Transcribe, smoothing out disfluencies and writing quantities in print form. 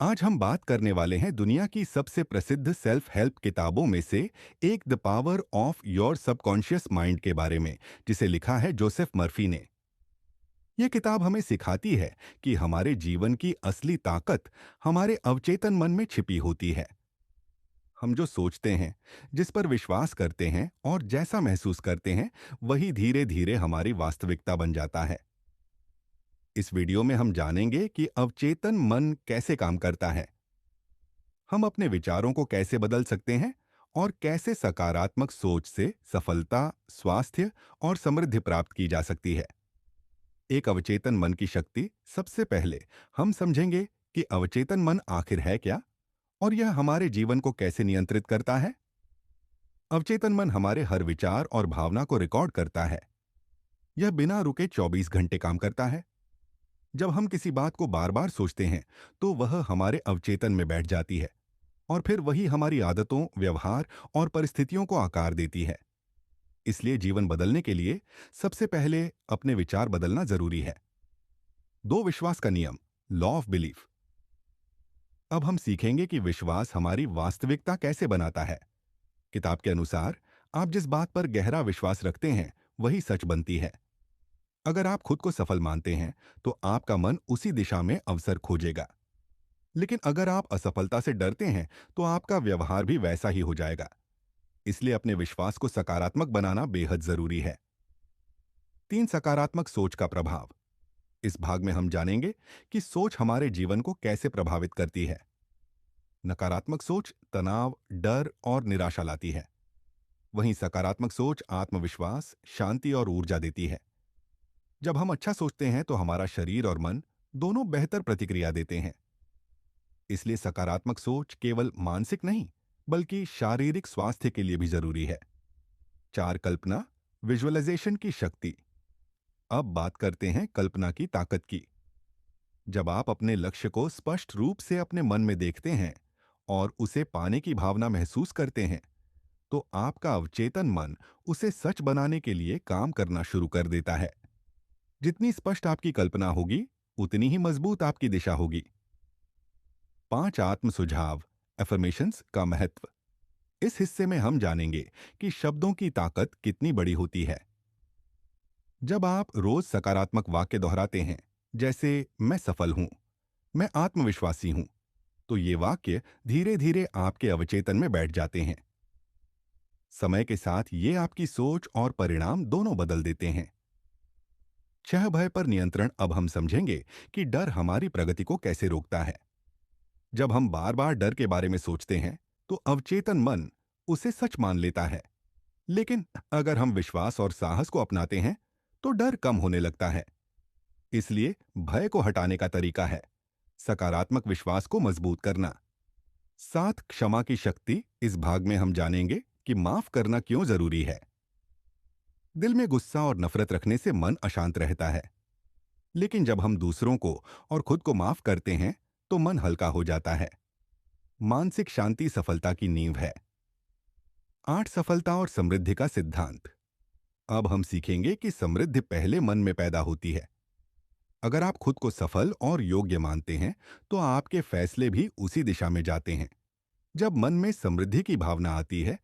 आज हम बात करने वाले हैं दुनिया की सबसे प्रसिद्ध सेल्फ हेल्प किताबों में से एक the power of your subconscious mind के बारे में, जिसे लिखा है जोसेफ मर्फी ने। यह किताब हमें सिखाती है कि हमारे जीवन की असली ताकत हमारे अवचेतन मन में छिपी होती है। हम जो सोचते हैं, जिस पर विश्वास करते हैं और जैसा महसूस करते हैं, वही धीरे धीरे हमारी वास्तविकता बन जाता है। इस वीडियो में हम जानेंगे कि अवचेतन मन कैसे काम करता है, हम अपने विचारों को कैसे बदल सकते हैं और कैसे सकारात्मक सोच से सफलता, स्वास्थ्य और समृद्धि प्राप्त की जा सकती है। एक अवचेतन मन की शक्ति। सबसे पहले हम समझेंगे कि अवचेतन मन आखिर है क्या और यह हमारे जीवन को कैसे नियंत्रित करता है। अवचेतन मन हमारे हर विचार और भावना को रिकॉर्ड करता है। यह बिना रुके 24 घंटे काम करता है। जब हम किसी बात को बार बार सोचते हैं, तो वह हमारे अवचेतन में बैठ जाती है और फिर वही हमारी आदतों, व्यवहार और परिस्थितियों को आकार देती है। इसलिए जीवन बदलने के लिए सबसे पहले अपने विचार बदलना जरूरी है। दो विश्वास का नियम, लॉ ऑफ बिलीफ। अब हम सीखेंगे कि विश्वास हमारी वास्तविकता कैसे बनाता है। किताब के अनुसार आप जिस बात पर गहरा विश्वास रखते हैं, वही सच बनती है। अगर आप खुद को सफल मानते हैं, तो आपका मन उसी दिशा में अवसर खोजेगा। लेकिन अगर आप असफलता से डरते हैं, तो आपका व्यवहार भी वैसा ही हो जाएगा। इसलिए अपने विश्वास को सकारात्मक बनाना बेहद जरूरी है। तीन, सकारात्मक सोच का प्रभाव। इस भाग में हम जानेंगे कि सोच हमारे जीवन को कैसे प्रभावित करती है। नकारात्मक सोच तनाव, डर और निराशा लाती है। वहीं सकारात्मक सोच आत्मविश्वास, शांति और ऊर्जा देती है। जब हम अच्छा सोचते हैं, तो हमारा शरीर और मन दोनों बेहतर प्रतिक्रिया देते हैं। इसलिए सकारात्मक सोच केवल मानसिक नहीं, बल्कि शारीरिक स्वास्थ्य के लिए भी जरूरी है। चार, कल्पना, विजुअलाइजेशन की शक्ति। अब बात करते हैं कल्पना की ताकत की। जब आप अपने लक्ष्य को स्पष्ट रूप से अपने मन में देखते हैं और उसे पाने की भावना महसूस करते हैं, तो आपका अवचेतन मन उसे सच बनाने के लिए काम करना शुरू कर देता है। जितनी स्पष्ट आपकी कल्पना होगी, उतनी ही मजबूत आपकी दिशा होगी। पांच, आत्म सुझाव, एफर्मेशंस का महत्व। इस हिस्से में हम जानेंगे कि शब्दों की ताकत कितनी बड़ी होती है। जब आप रोज सकारात्मक वाक्य दोहराते हैं, जैसे मैं सफल हूं, मैं आत्मविश्वासी हूं, तो ये वाक्य धीरे धीरे आपके अवचेतन में बैठ जाते हैं। समय के साथ ये आपकी सोच और परिणाम दोनों बदल देते हैं। छह, भय पर नियंत्रण। अब हम समझेंगे कि डर हमारी प्रगति को कैसे रोकता है। जब हम बार बार डर के बारे में सोचते हैं, तो अवचेतन मन उसे सच मान लेता है। लेकिन अगर हम विश्वास और साहस को अपनाते हैं, तो डर कम होने लगता है। इसलिए भय को हटाने का तरीका है सकारात्मक विश्वास को मजबूत करना। सात, क्षमा की शक्ति। इस भाग में हम जानेंगे कि माफ करना क्यों जरूरी है। दिल में गुस्सा और नफरत रखने से मन अशांत रहता है। लेकिन जब हम दूसरों को और खुद को माफ करते हैं, तो मन हल्का हो जाता है। मानसिक शांति सफलता की नींव है। आठ, सफलता और समृद्धि का सिद्धांत। अब हम सीखेंगे कि समृद्धि पहले मन में पैदा होती है। अगर आप खुद को सफल और योग्य मानते हैं, तो आपके फैसले भी उसी दिशा में जाते हैं। जब मन में समृद्धि की भावना आती है,